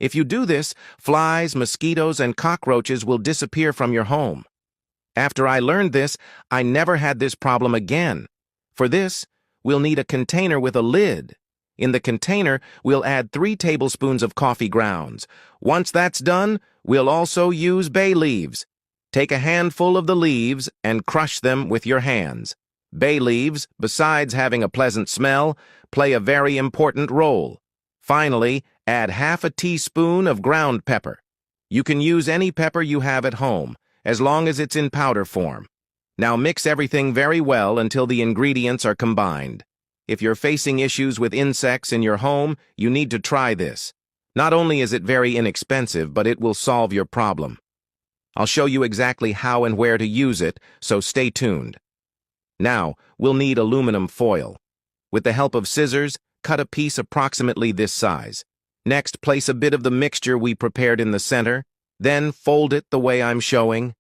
If you do this, flies, mosquitoes, and cockroaches will disappear from your home. After I learned this, I never had this problem again. For this, we'll need a container with a lid. In the container, we'll add 3 tablespoons of coffee grounds. Once that's done, we'll also use bay leaves. Take a handful of the leaves and crush them with your hands. Bay leaves, besides having a pleasant smell, play a very important role. Finally, add half a teaspoon of ground pepper. You can use any pepper you have at home, as long as it's in powder form. Now mix everything very well until the ingredients are combined. If you're facing issues with insects in your home, you need to try this. Not only is it very inexpensive, but it will solve your problem. I'll show you exactly how and where to use it, so stay tuned. Now, we'll need aluminum foil. With the help of scissors, cut a piece approximately this size. Next, place a bit of the mixture we prepared in the center, then fold it the way I'm showing.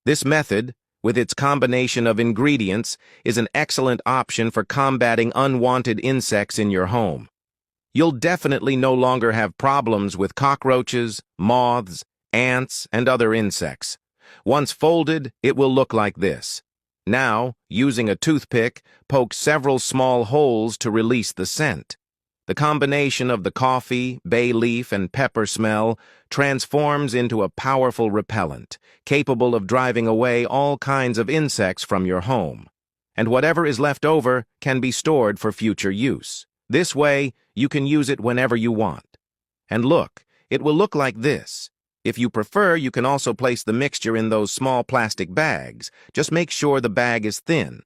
This method, with its combination of ingredients, is an excellent option for combating unwanted insects in your home. You'll definitely no longer have problems with cockroaches, moths, ants, and other insects. Once folded, it will look like this. Now, using a toothpick, poke several small holes to release the scent. The combination of the coffee, bay leaf, and pepper smell transforms into a powerful repellent, capable of driving away all kinds of insects from your home. And whatever is left over can be stored for future use. This way, you can use it whenever you want. And look, it will look like this. If you prefer, you can also place the mixture in those small plastic bags. Just make sure the bag is thin.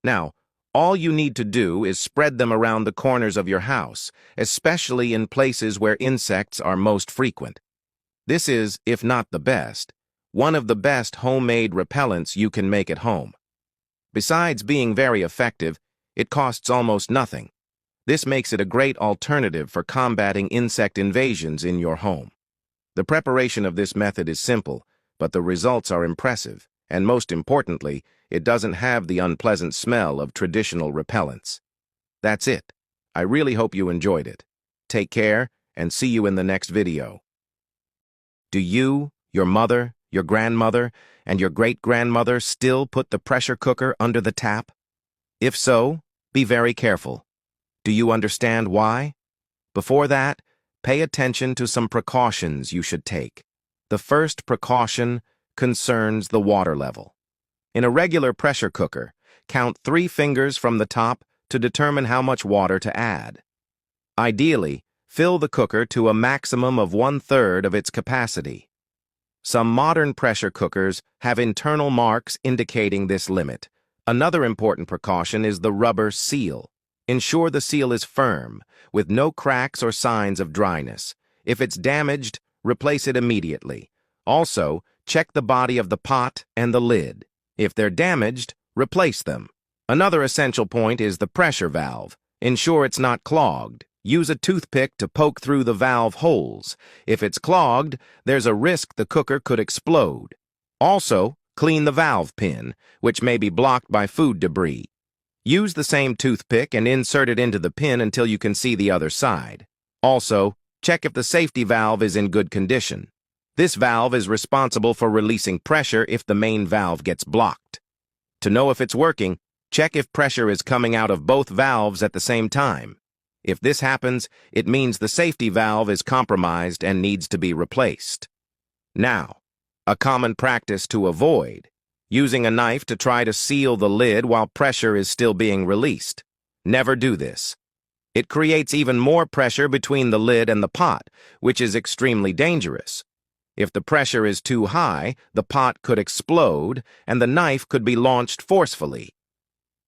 Now, all you need to do is spread them around the corners of your house, especially in places where insects are most frequent. This is, if not the best, one of the best homemade repellents you can make at home. Besides being very effective, it costs almost nothing. This makes it a great alternative for combating insect invasions in your home. The preparation of this method is simple, but the results are impressive, and most importantly, it doesn't have the unpleasant smell of traditional repellents. That's it. I really hope you enjoyed it. Take care, and see you in the next video. Do you, your mother, your grandmother, and your great-grandmother still put the pressure cooker under the tap? If so, be very careful. Do you understand why? Before that, pay attention to some precautions you should take. The first precaution concerns the water level. In a regular pressure cooker, count 3 fingers from the top to determine how much water to add. Ideally, fill the cooker to a maximum of 1/3 of its capacity. Some modern pressure cookers have internal marks indicating this limit. Another important precaution is the rubber seal. Ensure the seal is firm, with no cracks or signs of dryness. If it's damaged, replace it immediately. Also, check the body of the pot and the lid. If they're damaged, replace them. Another essential point is the pressure valve. Ensure it's not clogged. Use a toothpick to poke through the valve holes. If it's clogged, there's a risk the cooker could explode. Also, clean the valve pin, which may be blocked by food debris. Use the same toothpick and insert it into the pin until you can see the other side. Also, check if the safety valve is in good condition. This valve is responsible for releasing pressure if the main valve gets blocked. To know if it's working, check if pressure is coming out of both valves at the same time. If this happens, it means the safety valve is compromised and needs to be replaced. Now, a common practice to avoid: using a knife to try to seal the lid while pressure is still being released. Never do this. It creates even more pressure between the lid and the pot, which is extremely dangerous. If the pressure is too high, the pot could explode and the knife could be launched forcefully.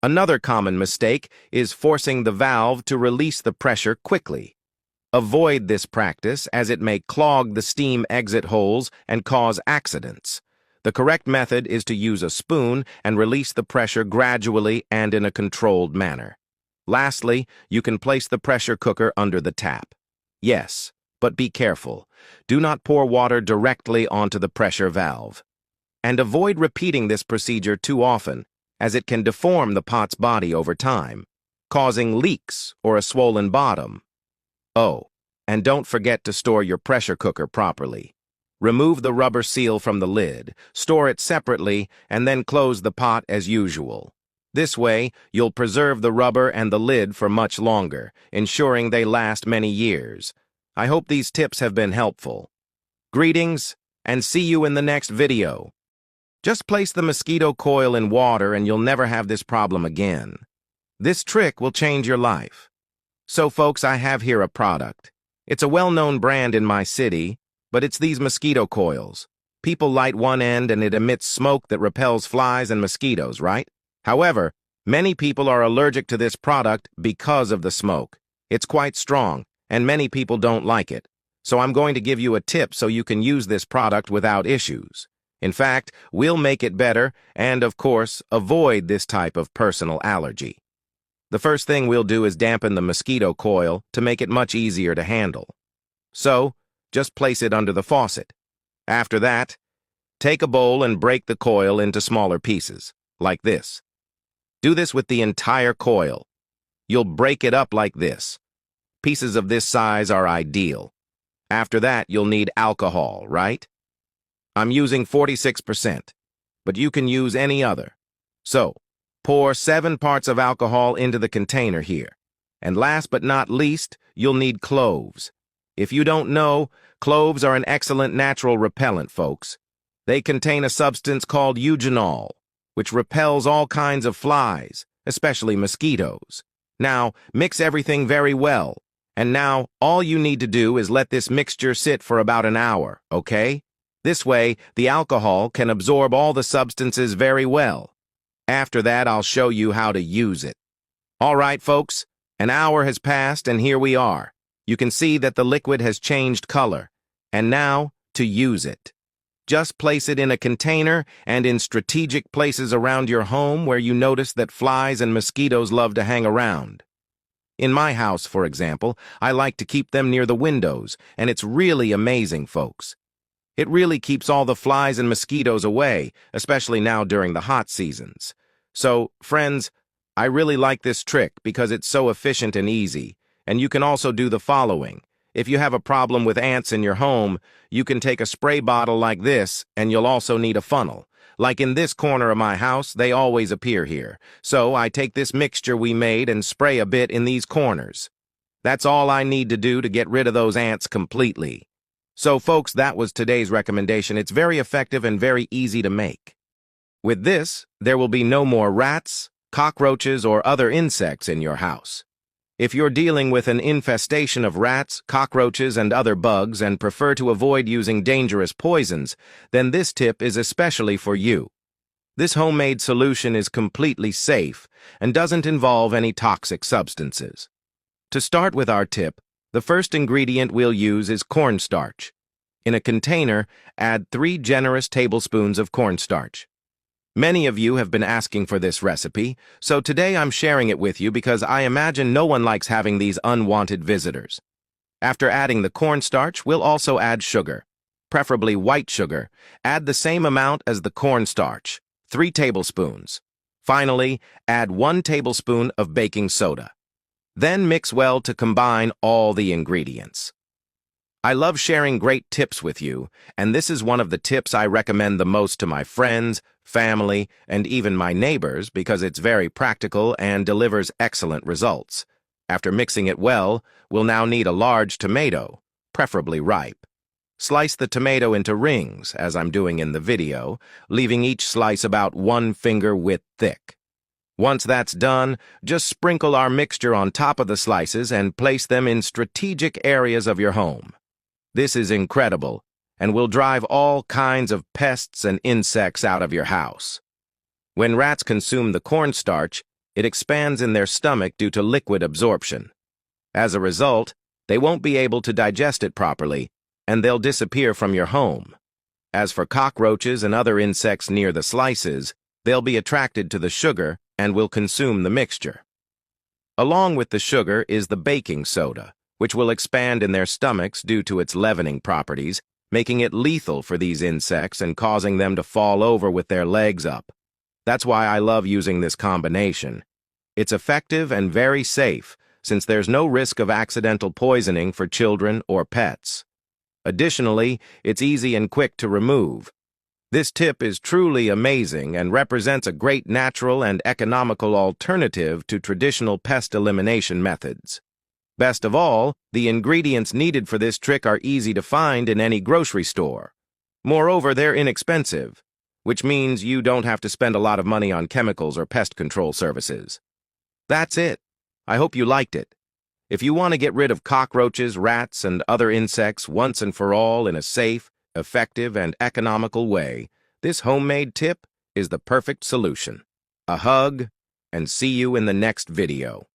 Another common mistake is forcing the valve to release the pressure quickly. Avoid this practice as it may clog the steam exit holes and cause accidents. The correct method is to use a spoon and release the pressure gradually and in a controlled manner. Lastly, you can place the pressure cooker under the tap. Yes, but be careful. Do not pour water directly onto the pressure valve. And avoid repeating this procedure too often, as it can deform the pot's body over time, causing leaks or a swollen bottom. Oh, And don't forget to store your pressure cooker properly. Remove the rubber seal from the lid, store it separately, and then close the pot as usual. This way, you'll preserve the rubber and the lid for much longer, ensuring they last many years. I hope these tips have been helpful. Greetings, and see you in the next video. Just place the mosquito coil in water and you'll never have this problem again. This trick will change your life. So folks, I have here a product. It's a well-known brand in my city, but it's these mosquito coils. People light one end and it emits smoke that repels flies and mosquitoes, right? However, many people are allergic to this product because of the smoke. It's quite strong, and many people don't like it. So I'm going to give you a tip so you can use this product without issues. In fact, we'll make it better and, of course, avoid this type of personal allergy. The first thing we'll do is dampen the mosquito coil to make it much easier to handle. So, just place it under the faucet. After that, take a bowl and break the coil into smaller pieces, like this. Do this with the entire coil. You'll break it up like this. Pieces of this size are ideal. After that, you'll need alcohol, right? I'm using 46%, but you can use any other. So, pour 7 parts of alcohol into the container here. And last but not least, you'll need cloves. If you don't know, cloves are an excellent natural repellent, folks. They contain a substance called eugenol, which repels all kinds of flies, especially mosquitoes. Now, mix everything very well. And now, all you need to do is let this mixture sit for about an hour, okay? This way, the alcohol can absorb all the substances very well. After that, I'll show you how to use it. All right, folks, an hour has passed and here we are. You can see that the liquid has changed color. And now, to use it. Just place it in a container and in strategic places around your home where you notice that flies and mosquitoes love to hang around. In my house, for example, I like to keep them near the windows, and it's really amazing, folks. It really keeps all the flies and mosquitoes away, especially now during the hot seasons. So, friends, I really like this trick because it's so efficient and easy. And you can also do the following. If you have a problem with ants in your home, you can take a spray bottle like this, and you'll also need a funnel. Like in this corner of my house, they always appear here. So I take this mixture we made and spray a bit in these corners. That's all I need to do to get rid of those ants completely. So folks, that was today's recommendation. It's very effective and very easy to make. With this, there will be no more rats, cockroaches, or other insects in your house. If you're dealing with an infestation of rats, cockroaches, and other bugs and prefer to avoid using dangerous poisons, then this tip is especially for you. This homemade solution is completely safe and doesn't involve any toxic substances. To start with our tip, the first ingredient we'll use is cornstarch. In a container, add 3 generous tablespoons of cornstarch. Many of you have been asking for this recipe, so today I'm sharing it with you because I imagine no one likes having these unwanted visitors. After adding the cornstarch, we'll also add sugar, preferably white sugar. Add the same amount as the cornstarch, 3 tablespoons. Finally, add 1 tablespoon of baking soda. Then mix well to combine all the ingredients. I love sharing great tips with you, and this is one of the tips I recommend the most to my friends, family, and even my neighbors because it's very practical and delivers excellent results. After mixing it well, we'll now need a large tomato, preferably ripe. Slice the tomato into rings, as I'm doing in the video, leaving each slice about 1 finger width thick. Once that's done, just sprinkle our mixture on top of the slices and place them in strategic areas of your home. This is incredible, and will drive all kinds of pests and insects out of your house. When rats consume the cornstarch, it expands in their stomach due to liquid absorption. As a result, they won't be able to digest it properly, and they'll disappear from your home. As for cockroaches and other insects near the slices, they'll be attracted to the sugar and will consume the mixture. Along with the sugar is the baking soda, which will expand in their stomachs due to its leavening properties, making it lethal for these insects and causing them to fall over with their legs up. That's why I love using this combination. It's effective and very safe, since there's no risk of accidental poisoning for children or pets. Additionally, it's easy and quick to remove. This tip is truly amazing and represents a great natural and economical alternative to traditional pest elimination methods. Best of all, the ingredients needed for this trick are easy to find in any grocery store. Moreover, they're inexpensive, which means you don't have to spend a lot of money on chemicals or pest control services. That's it. I hope you liked it. If you want to get rid of cockroaches, rats, and other insects once and for all in a safe, effective, and economical way, this homemade tip is the perfect solution. A hug, and see you in the next video.